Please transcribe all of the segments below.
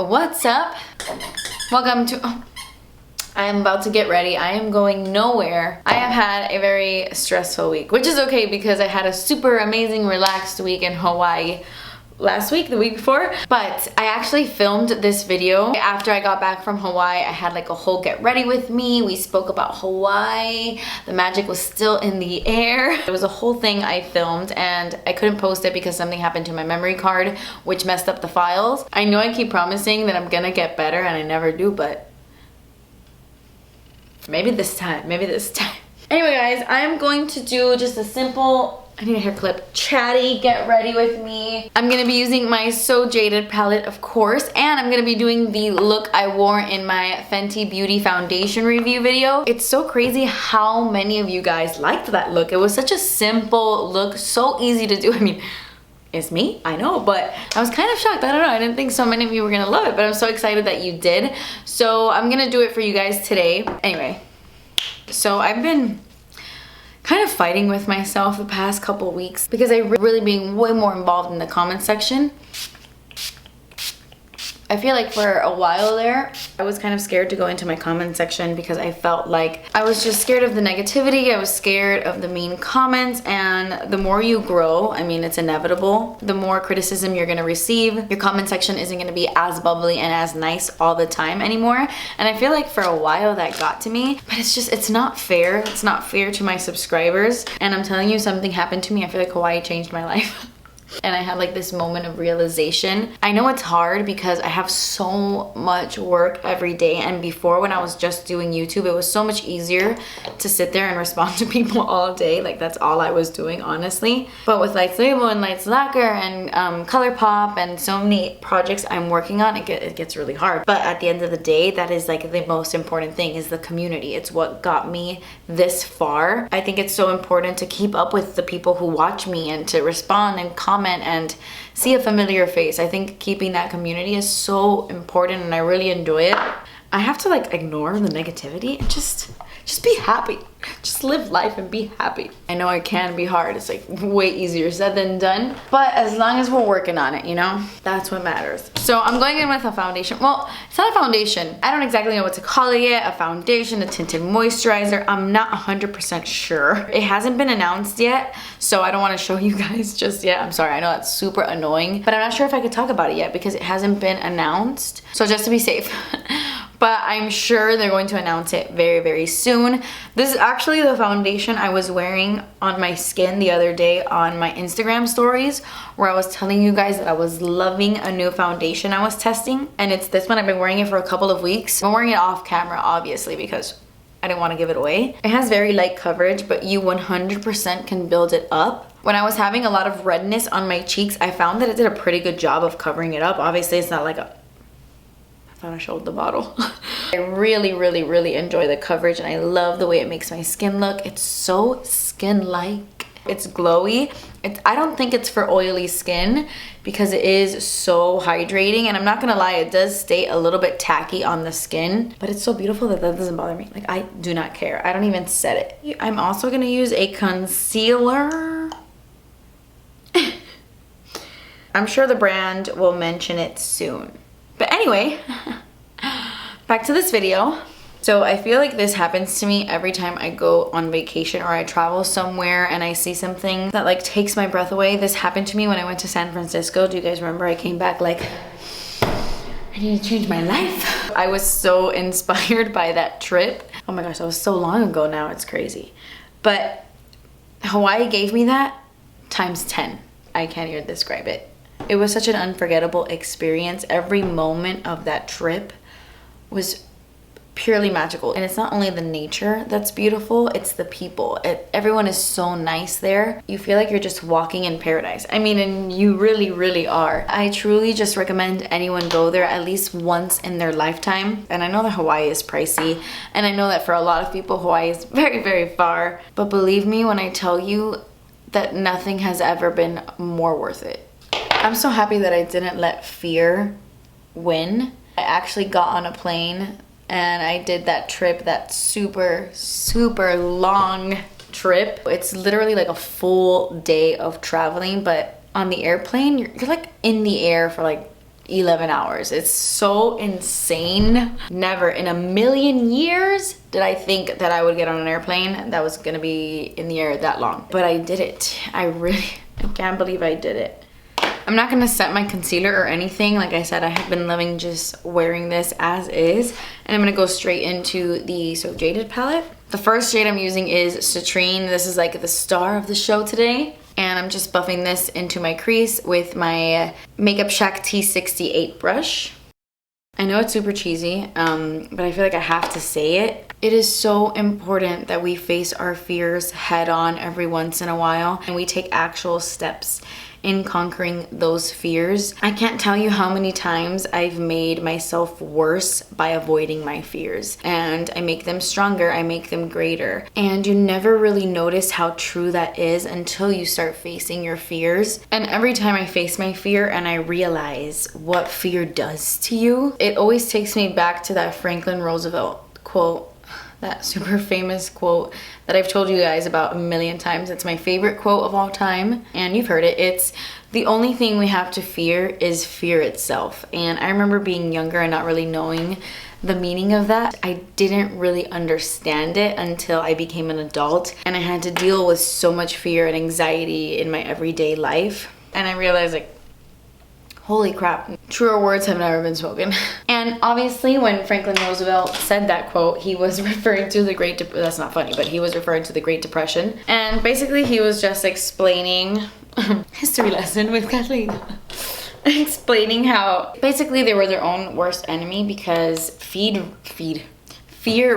what's up? Welcome to... Oh, I am about to get ready. I am going nowhere. I have had a very stressful week, which is okay because I had a super amazing relaxed week in Hawaii last week, the week before. But I actually filmed this video after I got back from Hawaii. I had like a whole get ready with me. We spoke about Hawaii. The magic was still in the air. It was a whole thing I filmed and I couldn't post it because something happened to my memory card, which messed up the files. I know I keep promising that I'm gonna get better and I never do, but maybe this time, maybe this time. Anyway guys, I am going to do just a simple, I need a hair clip, chatty, get ready with me. I'm gonna be using my So Jaded palette, of course, and I'm gonna be doing the look I wore in my Fenty Beauty foundation review video. It's so crazy how many of you guys liked that look. It was such a simple look, so easy to do. I mean, it's me, I know, but I was kind of shocked. I don't know, I didn't think so many of you were gonna love it, but I'm so excited that you did. So I'm gonna do it for you guys today. Anyway, so I've been kind of fighting with myself the past couple weeks because I've really been way more involved in the comment section. I feel like for a while there, I was kind of scared to go into my comment section because I felt like I was just scared of the negativity. I was scared of the mean comments, and the more you grow, I mean, it's inevitable. The more criticism you're gonna receive. Your comment section isn't gonna be as bubbly and as nice all the time anymore. And I feel like for a while that got to me, but it's just, it's not fair. It's not fair to my subscribers. And I'm telling you, something happened to me. I feel like Hawaii changed my life. And I had like this moment of realization. I know it's hard because I have so much work every day, and before when I was just doing YouTube, it was so much easier to sit there and respond to people all day. Like that's all I was doing, honestly. But with Lights Label and Lights Lacquer and Colourpop and so many projects I'm working on, it gets really hard. But at the end of the day, that is like the most important thing, is the community. It's what got me this far. I think it's so important to keep up with the people who watch me and to respond and comment and see a familiar face. I think keeping that community is so important and I really enjoy it. I have to like ignore the negativity and just be happy. Just live life and be happy. I know it can be hard. It's like way easier said than done. But as long as we're working on it, you know, that's what matters. So I'm going in with a foundation. Well, it's not a foundation. I don't exactly know what to call it yet. A foundation, a tinted moisturizer. I'm not 100% sure. It hasn't been announced yet, so I don't want to show you guys just yet. I'm sorry, I know that's super annoying, but I'm not sure if I could talk about it yet because it hasn't been announced. So just to be safe. But I'm sure they're going to announce it very, very soon. This is actually the foundation I was wearing on my skin the other day on my Instagram stories, where I was telling you guys that I was loving a new foundation I was testing. And it's this one. I've been wearing it for a couple of weeks. I'm wearing it off camera, obviously, because I didn't want to give it away. It has very light coverage, but you 100% can build it up. When I was having a lot of redness on my cheeks, I found that it did a pretty good job of covering it up. Obviously, it's not like a... I thought I showed the bottle. I really, really, really enjoy the coverage and I love the way it makes my skin look. It's so skin-like. It's glowy. I don't think it's for oily skin because it is so hydrating, and I'm not gonna lie, it does stay a little bit tacky on the skin, but it's so beautiful that that doesn't bother me. Like, I do not care. I don't even set it. I'm also gonna use a concealer. I'm sure the brand will mention it soon. But anyway, back to this video. So I feel like this happens to me every time I go on vacation or I travel somewhere and I see something that like takes my breath away. This happened to me when I went to San Francisco. Do you guys remember? I came back like, I need to change my life. I was so inspired by that trip. Oh my gosh, that was so long ago now, it's crazy. But Hawaii gave me that times 10. I can't even describe it. It was such an unforgettable experience. Every moment of that trip was purely magical. And it's not only the nature that's beautiful, it's the people. Everyone is so nice there. You feel like you're just walking in paradise. I mean, and you really, really are. I truly just recommend anyone go there at least once in their lifetime. And I know that Hawaii is pricey, and I know that for a lot of people, Hawaii is very, very far. But believe me when I tell you that nothing has ever been more worth it. I'm so happy that I didn't let fear win. I actually got on a plane and I did that trip, that super, super long trip. It's literally like a full day of traveling, but on the airplane, you're like in the air for like 11 hours. It's so insane. Never in a million years did I think that I would get on an airplane that was gonna be in the air that long. But I did it. I can't believe I did it. I'm not gonna set my concealer or anything. Like I said, I have been loving just wearing this as is. And I'm gonna go straight into the Jaded palette. The first shade I'm using is Citrine. This is like the star of the show today. And I'm just buffing this into my crease with my Makeup Shack T68 brush. I know it's super cheesy, but I feel like I have to say it. It is so important that we face our fears head on every once in a while and we take actual steps in conquering those fears. I can't tell you how many times I've made myself worse by avoiding my fears, and I make them stronger, I make them greater. And you never really notice how true that is until you start facing your fears. And every time I face my fear and I realize what fear does to you, it always takes me back to that Franklin Roosevelt quote, that super famous quote that I've told you guys about a million times. It's my favorite quote of all time, and you've heard it. It's, the only thing we have to fear is fear itself. And I remember being younger and not really knowing the meaning of that. I didn't really understand it until I became an adult and I had to deal with so much fear and anxiety in my everyday life. And I realized, like, holy crap, truer words have never been spoken. And obviously when Franklin Roosevelt said that quote, he was referring to the that's not funny, but he was referring to the Great Depression. And basically he was just explaining, history lesson with Kathleen, explaining how basically they were their own worst enemy because fear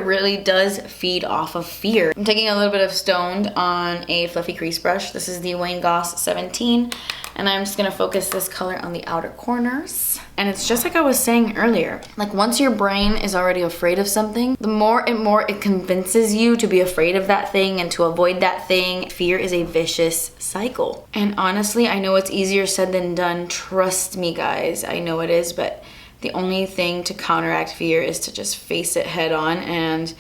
really does feed off of fear. I'm taking a little bit of Stoned on a fluffy crease brush. This is the Wayne Goss 17. And I'm just gonna focus this color on the outer corners. And it's just like I was saying earlier, like once your brain is already afraid of something, the more and more it convinces you to be afraid of that thing and to avoid that thing. Fear is a vicious cycle. And honestly, I know it's easier said than done. Trust me, guys, I know it is, but the only thing to counteract fear is to just face it head on, and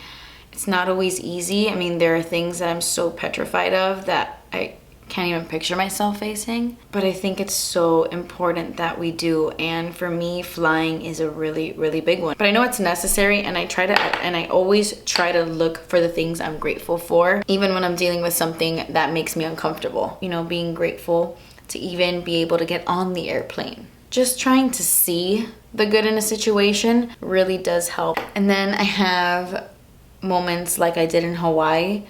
it's not always easy. I mean, there are things that I'm so petrified of that I can't even picture myself facing, but I think it's so important that we do. And for me, flying is a really, really big one. But I know it's necessary, and I always try to look for the things I'm grateful for, even when I'm dealing with something that makes me uncomfortable. You know, being grateful to even be able to get on the airplane. Just trying to see the good in a situation really does help. And then I have moments like I did in Hawaii.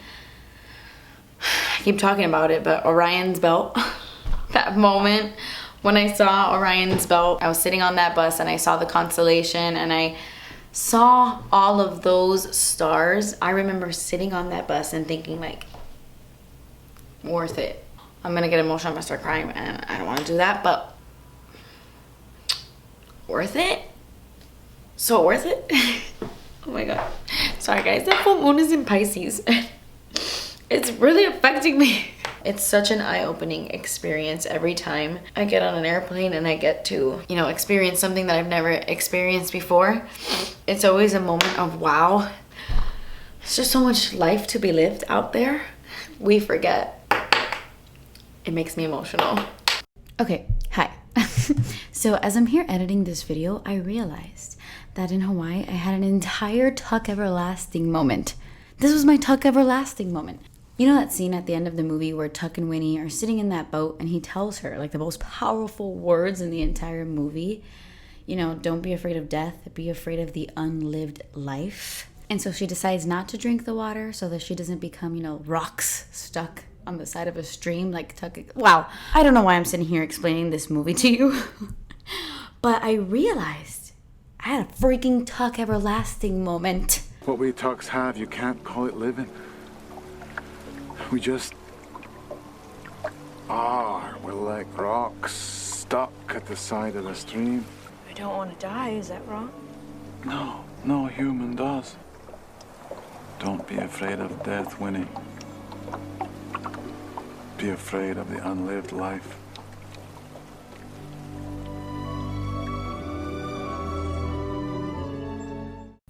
I keep talking about it, but Orion's belt. That moment when I saw Orion's belt, I was sitting on that bus and I saw the constellation and I saw all of those stars. I remember sitting on that bus and thinking, like, worth it. I'm gonna get emotional, I'm gonna start crying, and I don't wanna do that, but worth it? So worth it? Oh my god. Sorry guys, that full moon is in Pisces. It's really affecting me. It's such an eye-opening experience every time I get on an airplane and I get to, you know, experience something that I've never experienced before. It's always a moment of wow. There's just so much life to be lived out there. We forget. It makes me emotional. Okay, hi. So as I'm here editing this video, I realized that in Hawaii, I had an entire Tuck Everlasting moment. This was my Tuck Everlasting moment. You know that scene at the end of the movie where Tuck and Winnie are sitting in that boat and he tells her like the most powerful words in the entire movie? You know, don't be afraid of death, be afraid of the unlived life. And so she decides not to drink the water so that she doesn't become, you know, rocks stuck on the side of a stream like Tuck. Wow, I don't know why I'm sitting here explaining this movie to you. But I realized I had a freaking Tuck Everlasting moment. What we Tucks have, you can't call it living. We just are. We're like rocks stuck at the side of the stream. I don't want to die, is that wrong? No, no human does. Don't be afraid of death, Winnie. Be afraid of the unlived life.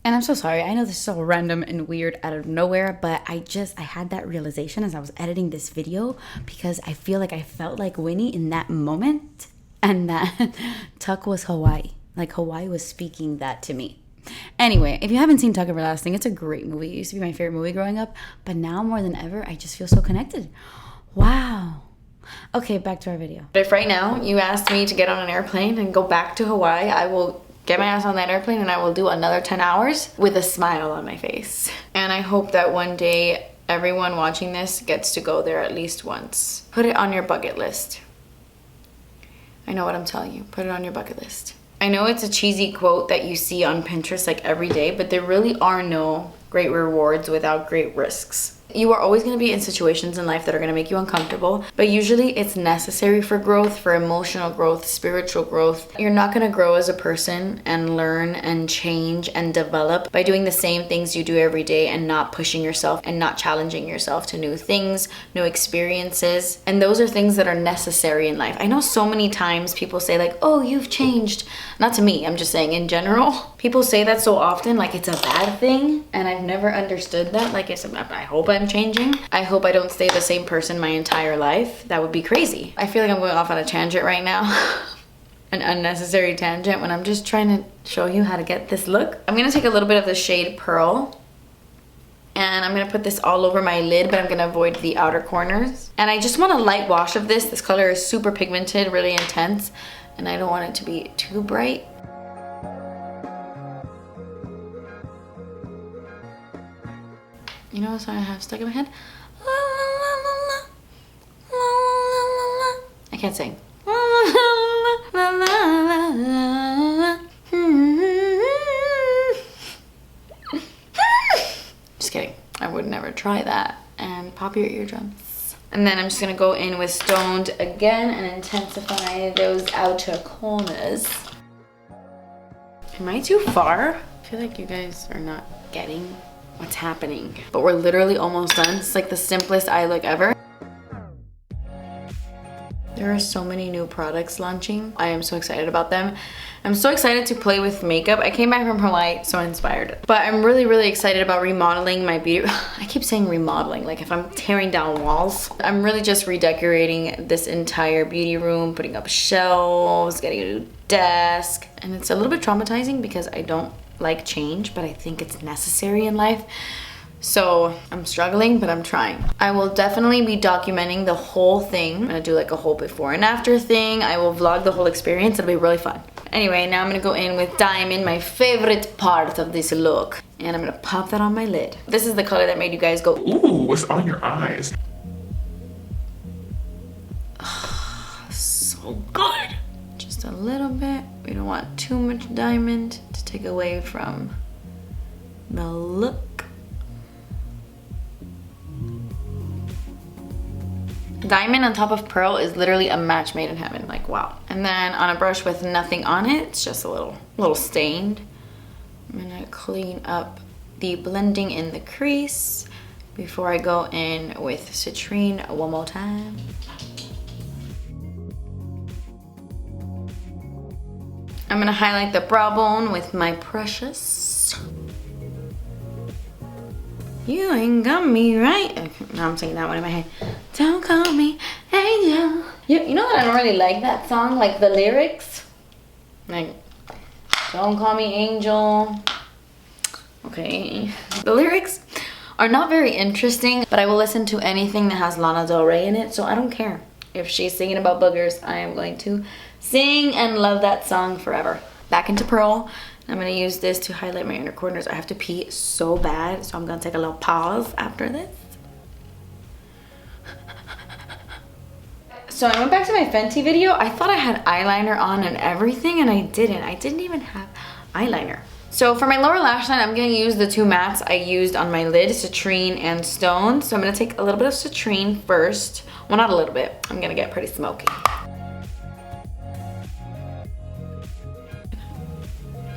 And I'm so sorry, I know this is so random and weird out of nowhere, but I had that realization as I was editing this video because I feel like I felt like Winnie in that moment. And that Tuck was Hawaii. Like Hawaii was speaking that to me. Anyway, if you haven't seen Tuck Everlasting, it's a great movie. It used to be my favorite movie growing up. But now more than ever, I just feel so connected. Wow. Okay, back to our video. If right now you asked me to get on an airplane and go back to Hawaii, I will get my ass on that airplane and I will do another 10 hours with a smile on my face. And I hope that one day everyone watching this gets to go there at least once. Put it on your bucket list. I know what I'm telling you. Put it on your bucket list. I know it's a cheesy quote that you see on Pinterest like every day, but there really are no great rewards without great risks. You are always going to be in situations in life that are going to make you uncomfortable, but usually it's necessary for growth, for emotional growth, spiritual growth. You're not going to grow as a person and learn and change and develop by doing the same things you do every day and not pushing yourself and not challenging yourself to new things, new experiences. And those are things that are necessary in life. I know so many times people say like, oh, you've changed. Not to me, I'm just saying in general. People say that so often like it's a bad thing, and I've never understood that. Like I hope I'm changing. I hope I don't stay the same person my entire life. That would be crazy. I feel like I'm going off on a tangent right now. An unnecessary tangent when I'm just trying to show you how to get this look. I'm gonna take a little bit of the shade Pearl and I'm gonna put this all over my lid, but I'm gonna avoid the outer corners. And I just want a light wash of this. This color is super pigmented, really intense, and I don't want it to be too bright. You know what song I have stuck in my head? La, la, la, la, la. La, la, la, la. I can't sing. La, la, la, la, la, la. Just kidding. I would never try that. And pop your eardrums. And then I'm just gonna go in with Stoned again and intensify those outer corners. Am I too far? I feel like you guys are not getting what's happening, but we're literally almost done. It's like the simplest eye look ever. There are so many new products launching. I am so excited about them. I'm so excited to play with makeup. I came back from Hawaii so inspired, but I'm really excited about remodeling my beauty. I keep saying remodeling like if I'm tearing down walls. I'm really just redecorating this entire beauty room, putting up shelves, getting a new desk, and it's a little bit traumatizing because I don't like change, but I think it's necessary in life. So I'm struggling, but I'm trying. I will definitely be documenting the whole thing. I'm gonna do like a whole before and after thing. I will vlog the whole experience. It'll be really fun. Anyway, now I'm gonna go in with Diamond, my favorite part of this look. And I'm gonna pop that on my lid. This is the color that made you guys go, ooh, what's on your eyes? So good. Just a little bit. We don't want too much diamond to take away from the look. Diamond on top of pearl is literally a match made in heaven. Like, wow. And then on a brush with nothing on it, it's just a little stained. I'm gonna clean up the blending in the crease before I go in with citrine one more time. I'm gonna highlight the brow bone with my Precious. You ain't got me right. Okay, now I'm singing that one in my head. Don't call me angel. You know that I don't really like that song, like the lyrics. Like, don't call me angel. Okay. The lyrics are not very interesting, but I will listen to anything that has Lana Del Rey in it, so I don't care. If she's singing about boogers, I am going to sing and love that song forever. Back into Pearl. I'm gonna use this to highlight my inner corners. I have to pee so bad, so I'm gonna take a little pause after this. So I went back to my Fenty video. I thought I had eyeliner on and everything, and I didn't. I didn't even have eyeliner. So for my lower lash line, I'm gonna use the two mattes I used on my lid, Citrine and Stone. So I'm gonna take a little bit of Citrine first. Well, not a little bit. I'm gonna get pretty smoky.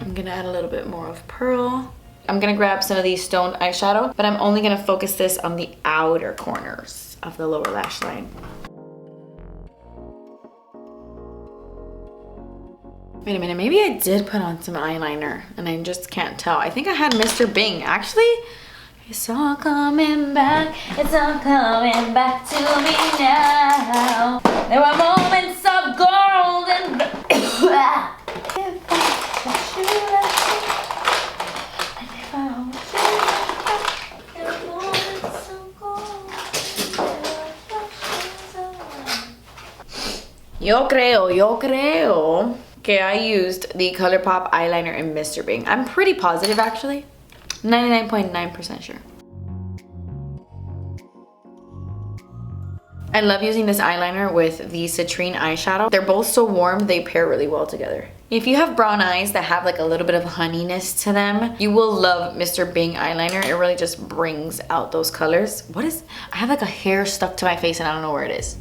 I'm gonna add a little bit more of Pearl. I'm gonna grab some of these Stoned eyeshadow, but I'm only gonna focus this on the outer corners of the lower lash line. Wait a minute, maybe I did put on some eyeliner and I just can't tell. I think I had Mr. Bing. Actually, it's all coming back. It's all coming back to me now. There were moments of golden in the Yo creo que I used the Colourpop eyeliner in Mr. Bing. I'm pretty positive actually. 99.9% sure. I love using this eyeliner with the citrine eyeshadow. They're both so warm, they pair really well together. If you have brown eyes that have like a little bit of honeyness to them, you will love Mr. Bing eyeliner. It really just brings out those colors. I have like a hair stuck to my face and I don't know where it is.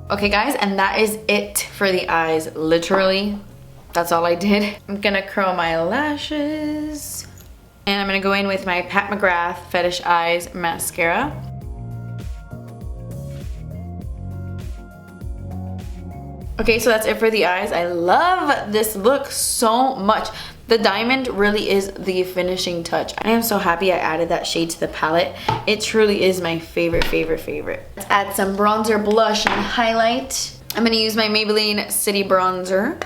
Okay guys, and that is it for the eyes. Literally, that's all I did. I'm gonna curl my lashes. And I'm gonna go in with my Pat McGrath Fetish Eyes Mascara. Okay, so that's it for the eyes. I love this look so much. The diamond really is the finishing touch. I am so happy I added that shade to the palette. It truly is my favorite, favorite, favorite. Let's add some bronzer, blush, and highlight. I'm gonna use my Maybelline City Bronzer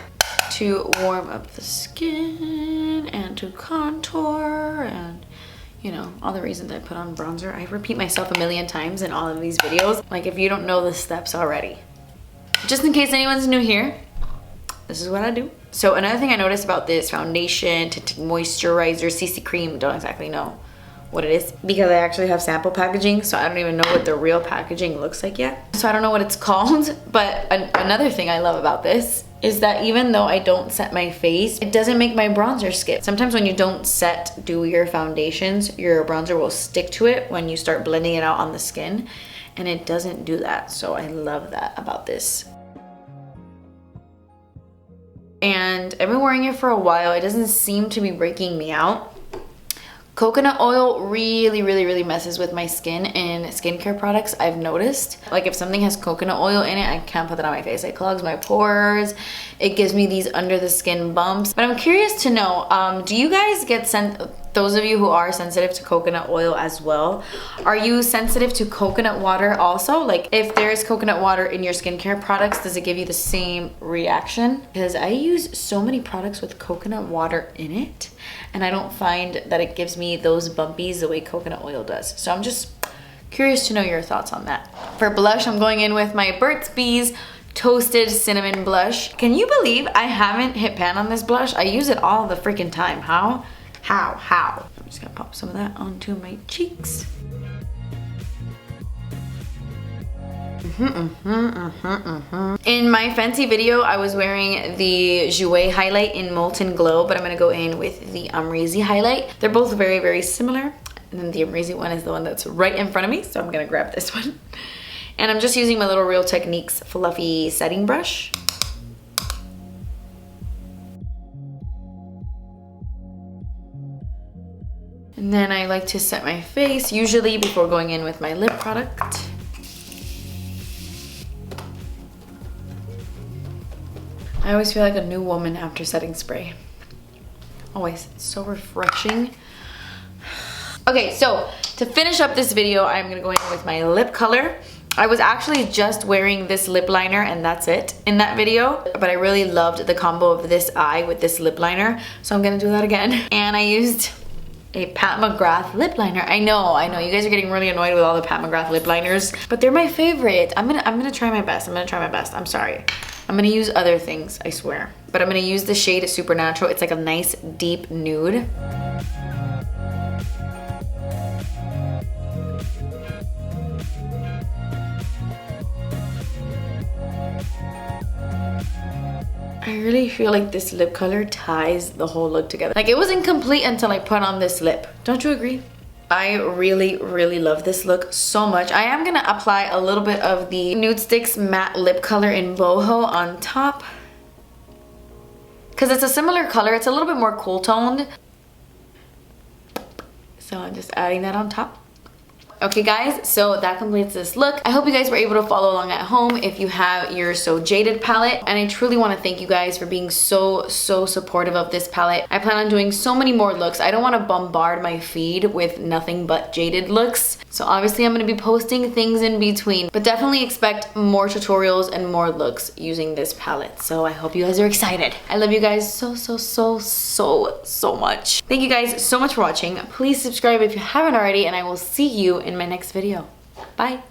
to warm up the skin and to contour and, you know, all the reasons I put on bronzer. I repeat myself a million times in all of these videos. Like if you don't know the steps already. Just in case anyone's new here, this is what I do. So another thing I noticed about this foundation, tinted moisturizer, CC cream, don't exactly know what it is because I actually have sample packaging, so I don't even know what the real packaging looks like yet. So I don't know what it's called, but another thing I love about this is that even though I don't set my face, it doesn't make my bronzer skip. Sometimes when you don't set dewier foundations, your bronzer will stick to it when you start blending it out on the skin, and it doesn't do that. So I love that about this. And I've been wearing it for a while. It doesn't seem to be breaking me out. Coconut oil really, really, really messes with my skin in skincare products, I've noticed. Like if something has coconut oil in it, I can't put that on my face. It clogs my pores. It gives me these under the skin bumps. But I'm curious to know, do you guys get those of you who are sensitive to coconut oil as well, are you sensitive to coconut water also? Like if there's coconut water in your skincare products, does it give you the same reaction? Because I use so many products with coconut water in it, and I don't find that it gives me those bumpies the way coconut oil does. So I'm just curious to know your thoughts on that. For blush, I'm going in with my Burt's Bees Toasted Cinnamon Blush. Can you believe I haven't hit pan on this blush? I use it all the freaking time. How? I'm just gonna pop some of that onto my cheeks. In my Fenty video, I was wearing the Jouer highlight in Molten Glow, but I'm gonna go in with the Amrezy highlight. They're both very, very similar. And then the Amrezy one is the one that's right in front of me, so I'm gonna grab this one. And I'm just using my little Real Techniques fluffy setting brush. And then I like to set my face, usually before going in with my lip product. I always feel like a new woman after setting spray. Always, it's so refreshing. Okay, so to finish up this video, I'm gonna go in with my lip color. I was actually just wearing this lip liner and that's it in that video, but I really loved the combo of this eye with this lip liner, so I'm gonna do that again. And I used a Pat McGrath lip liner. I know, you guys are getting really annoyed with all the Pat McGrath lip liners, but they're my favorite. I'm gonna try my best. I'm sorry. I'm gonna use other things, I swear. But I'm gonna use the shade Supernatural. It's like a nice deep nude. I really feel like this lip color ties the whole look together. Like it wasn't complete until I put on this lip. Don't you agree? I really, really love this look so much. I am gonna apply a little bit of the Nudestix matte lip color in Boho on top. Cause it's a similar color, it's a little bit more cool toned. So I'm just adding that on top. Okay guys, so that completes this look. I hope you guys were able to follow along at home if you have your So Jaded palette. And I truly want to thank you guys for being so supportive of this palette. I plan on doing so many more looks. I don't want to bombard my feed with nothing but Jaded looks. So obviously I'm going to be posting things in between. But definitely expect more tutorials and more looks using this palette. So I hope you guys are excited. I love you guys so much. Thank you guys so much for watching. Please subscribe if you haven't already, and I will see you in my next video. Bye.